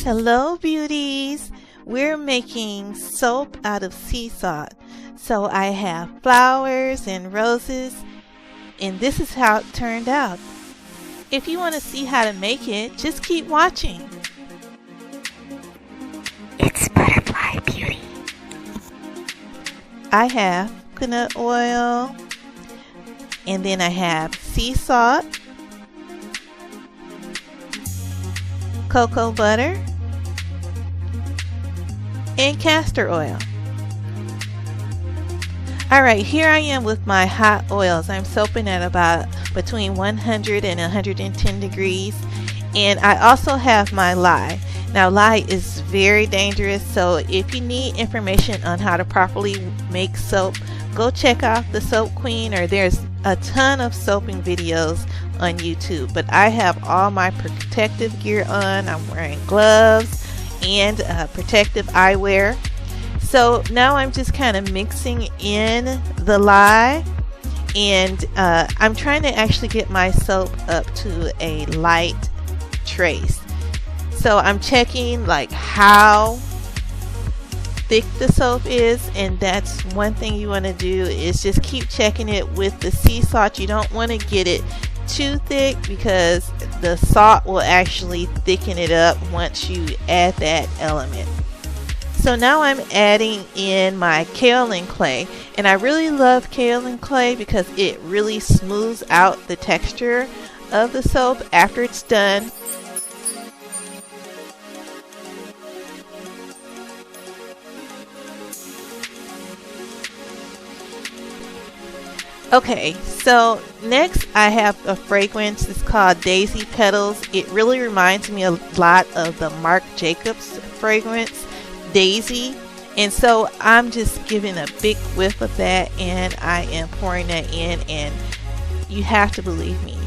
Hello beauties! We're making soap out of sea salt. So I have flowers and roses, and this is how it turned out. If you want to see how to make it, just keep watching. It's butterfly beauty. I have coconut oil, and then I have sea salt, cocoa butter, and castor oil. Alright, here I am with my hot oils. I'm soaping at about between 100 and 110 degrees. And I also have my lye. Now lye is very dangerous, so if you need information on how to properly make soap, go check out the Soap Queen, or there's a ton of soaping videos on YouTube. But I have all my protective gear on. I'm wearing gloves and protective eyewear. So now I'm just kind of mixing in the lye, and I'm trying to actually get my soap up to a light trace. So I'm checking like how thick the soap is, and that's one thing you want to do is just keep checking it with the sea salt. You don't want to get it too thick because the salt will actually thicken it up once you add that element. So now I'm adding in my kaolin clay, and I really love kaolin clay because it really smooths out the texture of the soap after it's done. Okay, so next I have a fragrance. It's called Daisy Petals. It really reminds me a lot of the Marc Jacobs fragrance, Daisy. And so I'm just giving a big whiff of that, and I am pouring that in, and you have to believe me,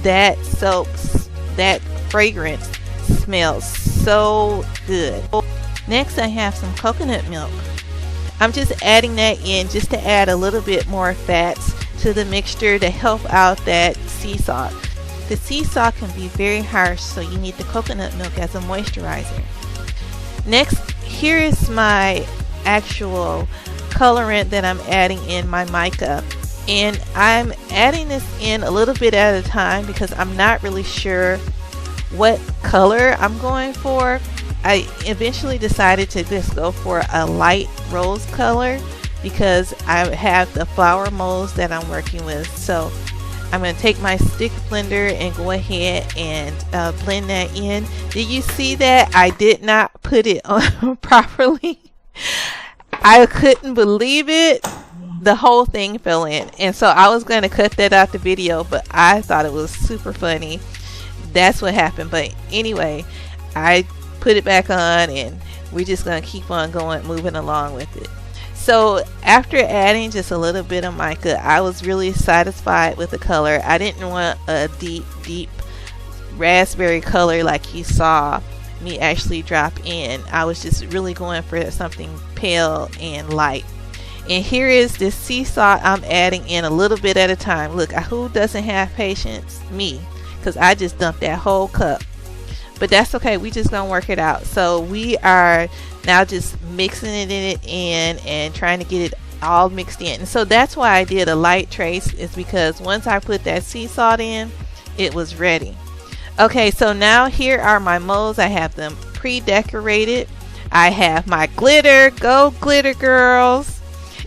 that soap, that fragrance smells so good. Next I have some coconut milk. I'm just adding that in just to add a little bit more fats to the mixture to help out that sea salt. The sea salt can be very harsh, so you need the coconut milk as a moisturizer. Next, here is my actual colorant that I'm adding in my mica, and I'm adding this in a little bit at a time because I'm not really sure what color I'm going for. I eventually decided to just go for a light rose color because I have the flower molds that I'm working with. So I'm going to take my stick blender and go ahead and blend that in. Did you see that? I did not put it on properly. I couldn't believe it. The whole thing fell in. And so I was going to cut that out the video, but I thought it was super funny. That's what happened. But anyway, I put it back on, and we're just going to keep on going, moving along with it. So after adding just a little bit of mica, I was really satisfied with the color. I didn't want a deep raspberry color like you saw me actually drop in. I was just really going for something pale and light. And here is this sea salt I'm adding in a little bit at a time. Look, who doesn't have patience? Me, because I just dumped that whole cup. But that's okay, we just gonna work it out. So we are now just mixing it in and trying to get it all mixed in. And so that's why I did a light trace, is because once I put that sea salt in, it was ready. Okay, so now here are my molds. I have them pre-decorated. I have my glitter, go glitter girls.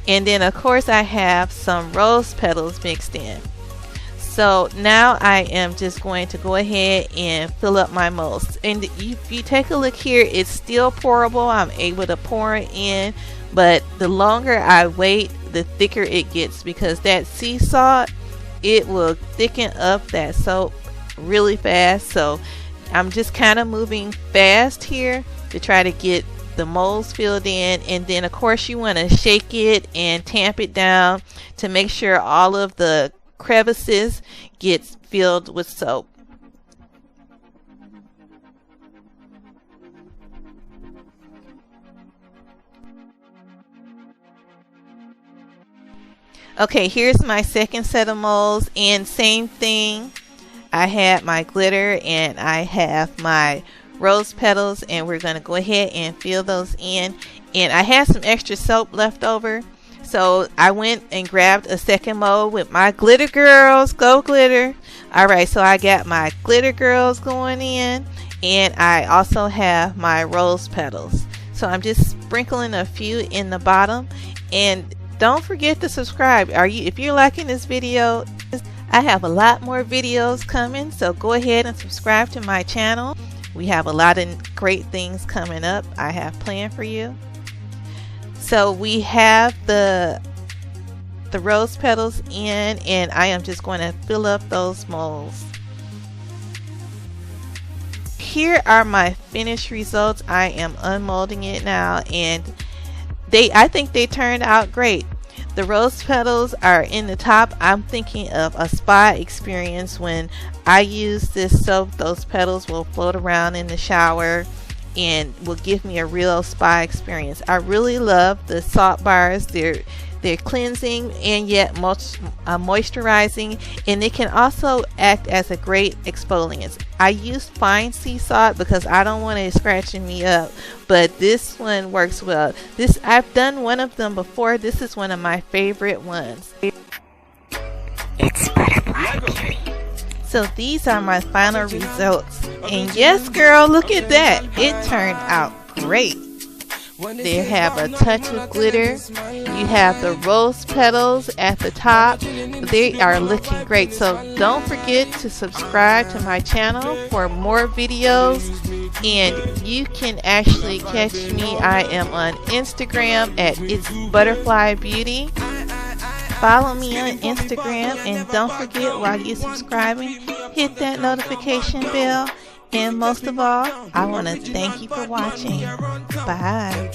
And then of course I have some rose petals mixed in. So now I am just going to go ahead and fill up my molds. And if you take a look here, it's still pourable. I'm able to pour it in, but the longer I wait, the thicker it gets, because that sea salt, it will thicken up that soap really fast. So I'm just kind of moving fast here to try to get the molds filled in. And then of course you want to shake it and tamp it down to make sure all of the crevices gets filled with soap. Okay, here's my second set of molds, and same thing. I had my glitter and I have my rose petals, and we're going to go ahead and fill those in. And I had some extra soap left over, so I went and grabbed a second mold with my glitter girls. Go glitter. Alright, so I got my glitter girls going in, and I also have my rose petals. So I'm just sprinkling a few in the bottom. And don't forget to subscribe. If you're liking this video, I have a lot more videos coming, so go ahead and subscribe to my channel. We have a lot of great things coming up I have planned for you. So we have the rose petals in, and I am just going to fill up those molds. Here are my finished results. I am unmolding it now, and I think they turned out great. The rose petals are in the top. I'm thinking of a spa experience. When I use this soap, those petals will float around in the shower and will give me a real spa experience. I really love the salt bars. They're cleansing and yet moisturizing, and they can also act as a great exfoliant. I use fine sea salt because I don't want it scratching me up, but this one works well. I've done one of them before. This is one of my favorite ones. It's butterfly beauty. So these are my final results, and yes girl, look at that, it turned out great. They have a touch of glitter. You have the rose petals at the top. They are looking great. So don't forget to subscribe to my channel for more videos. And you can actually catch me. I am on Instagram at It's Butterfly Beauty. Follow me on Instagram, and don't forget, while you're subscribing, hit that notification bell. And most of all, I want to thank you for watching. Bye.